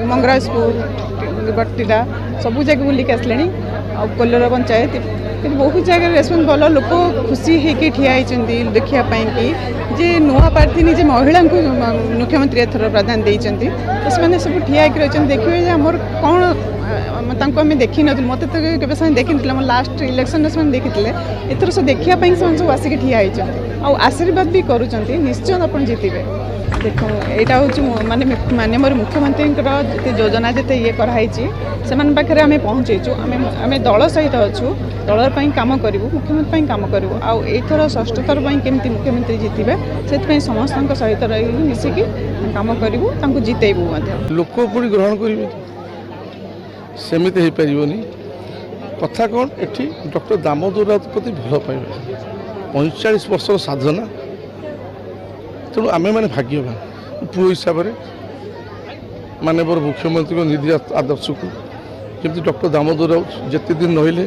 मंगराजपुर बट्टिला सब जगह बुलिक आसले कोल्लर पंचायत कि बहुत जगह रेस्पन्स भल लोक खुशी होकर ठिया देखापी कि जे नुआ प्रार्थी निजे महिला को मुख्यमंत्री एथर प्राधान्य देते तो से सब ठिया रही देखिए आमर कौन आम देखी नी मत तो केवे देखी ना लास्ट इलेक्शन से देखी एथर सब देखापी से सब आसिक ठिया होती आशीर्वाद भी करुँच निश्चय आप जीतबे देख यहाँ हूँ माने माननीय मुख्यमंत्री जिते योजना जिते ये कराई से पाखे आम पहुँचेचु आम दल सहित अच्छु दलर काम करूँ मुख्यमंत्री काम करूँ आईथर षष्ठ थर केमती मुख्यमंत्री जीतबे से समस्त सहित रही मिसिकी काम करूँ जितेबू लोक पुणी ग्रहण करेंगे सेमती हो पारनी कथा कौन एटी डॉक्टर दामोदर राउत प्रति भल पाइबा 45 वर्ष साधना तेणु आमे मैंने भाग्यवान पुओ हिसाब से माननीय मुख्यमंत्री निधि आदर्श को जमी डॉक्टर दामोदर राउत जिते दिन रहिले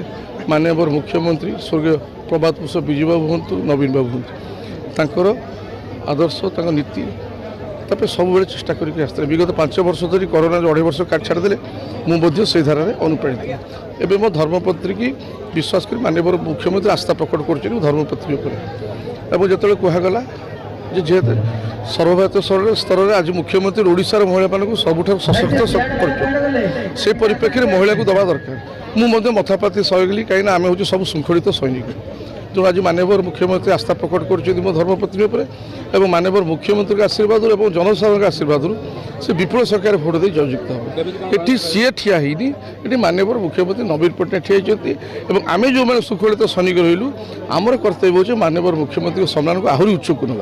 माननीय मुख्यमंत्री स्वर्गीय प्रभात पुष्प विजय बाबू हूँ नवीन बाबू हूँ आदर्श नीति तापर सब चेष्टा करते विगत 5 वर्ष धरी कोरोना 2.5 वर्ष काट छाड़दे मुझे से धारा अनुप्राणित एवं मो धर्मपत्री की विश्वास कर माननीय मुख्यमंत्री आस्था प्रकट कर धर्मपत्री और जो कहगला जेहेतु सर्वभारतीय स्तर में आज मुख्यमंत्री ओडिशार महिला मानक सबुठ सशक्त कर से परिप्रेक्षी महिला को दवा दरकार मुझे मथापाति सहयोगी कहीं आम हूँ सब शृंखलित सैनिक तेणु आज माननीय मुख्यमंत्री आस्था प्रकट कर मो धर्मपत्नी और माननीय मुख्यमंत्री आशीर्वाद और जनसाधारण आशीर्वाद से विपुल सरकार भोट दे जययुक्त हम ये सी ठिया ये माननीय मुख्यमंत्री नवीन पट्टनायक ठिया और आम जो मैंने शृंखलित सैनिक रही आमर कर्तव्य हो माननीय मुख्यमंत्री सम्मान को आहरी उच्चक ना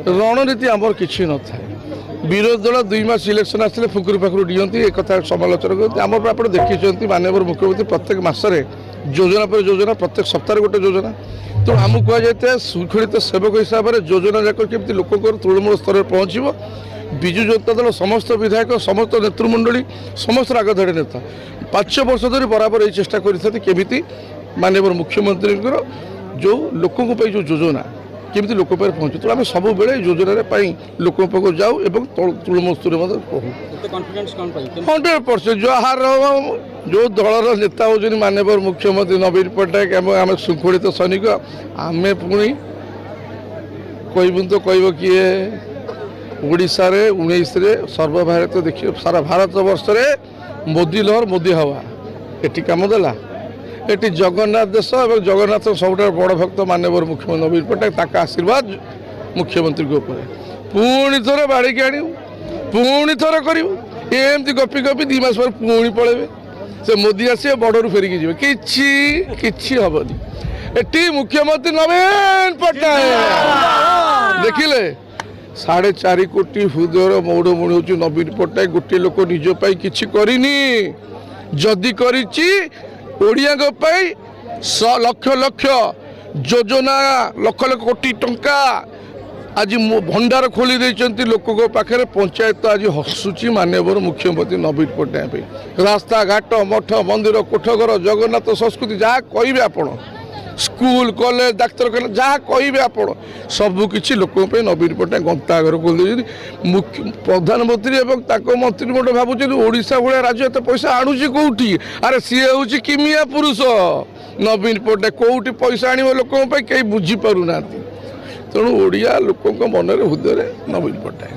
रणनीति आमर किसी न था विरोधी दल 2 मास इलेक्शन आसते फुकुरी फाकुरी डिहती एक समालोचना करते आम आप देखी माननीय मुख्यमंत्री प्रत्येक मसरे योजना पर योजना प्रत्येक सप्ताह गोटे योजना तो आमको कह जाए शृंखलित सेवक हिसाब से योजना जाक केमती लोक तृणमूल स्तर में पहुँचो विजु जनता दल समस्त विधायक समस्त नेतृमंडली समस्त आगधाड़ी नेता 5 वर्ष धरी बराबर ये चेष्टा करती माननीय मुख्यमंत्री जो लोकों जो योजना केमती लोक पहुँचे तो आम सब योजना लोक पाक जाऊ तृणमूल स्तर में कहूँ 100% जो दलर नेता होती माननीय मुख्यमंत्री नवीन पट्टनायक आम शृंखलित सैनिक आम पुणी कहबू तो कह किए ओडिशा रे 19 सर्वभारतीय देखिए सारा भारत वर्ष में मोदी लहर मोदी हवा ये कम देला ये जगन्नाथ देश और जगन्नाथ सब बड़ भक्त माननीय मुख्यमंत्री नवीन पट्टनायक आशीर्वाद मुख्यमंत्री ऊपर पुणी थोड़े बाड़िकी आण पुणी थोड़े करूँ एमती गपी गपी 2 मास पर पुणी पलैबे से मोदी आसे बड़रू फेरिकी जी कि हेनी एटी मुख्यमंत्री नवीन पट्टनायक देखिले 4.5 कोटी हृदय मौड़ मुड़ी हूँ नवीन पट्टनायक गोटे लोक निजपाई किसी करनी जदि करिया लक्ष लक्ष योजना लक्ष लक्ष कोटी टंका आज भंडार खोली देते लोक पाखे पंचायत आज हसुची माननीय मुख्यमंत्री नवीन पट्टनायक रास्ता घाट मठ मंदिर कोठघर जगन्नाथ संस्कृति जहाँ कहे आपण स्कूल कॉलेज डाक्तरखाना जहाँ कहे आप सबकि लोक नवीन पट्टनायक गंता घर खोल प्रधानमंत्री और मंत्रिमंडल भावुं ओडिशा भाया राज्य एत पैसा आणुची कौटी अरे सी हूँ किमिया पुरुष नवीन पट्टनायक कौटी पैसा आण लोक कहीं बुझीपारूना तेणु ओडिया लोक मन हृदय नवीन पट्टनायक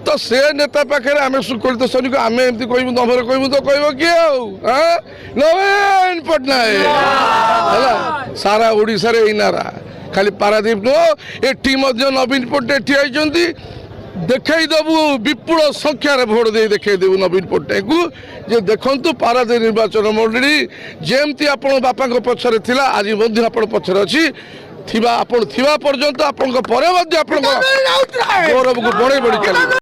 तो से नेता पाखे आम शृंखलित सैनिक आम एमती कहूँ नंबर कहूँ तो कह किए नवीन पट्टनायक है सारा ओडिशा रे नारा खाली पारादीप नुह एटी नवीन पट्टनायक ठिया देखईदेबू विपुल संख्यार भोट दे देखईदेबू नवीन पट्टनायक को जे देखंतु पारादीप निर्वाचन मंडली जेमती आपण बापा पछरे थिला आज मध्य आपण पछरे अछि थिबा आपण थिबा पर्यंत आपण परे मध्य आपण गौरव को बढ़े बढ़ी चली।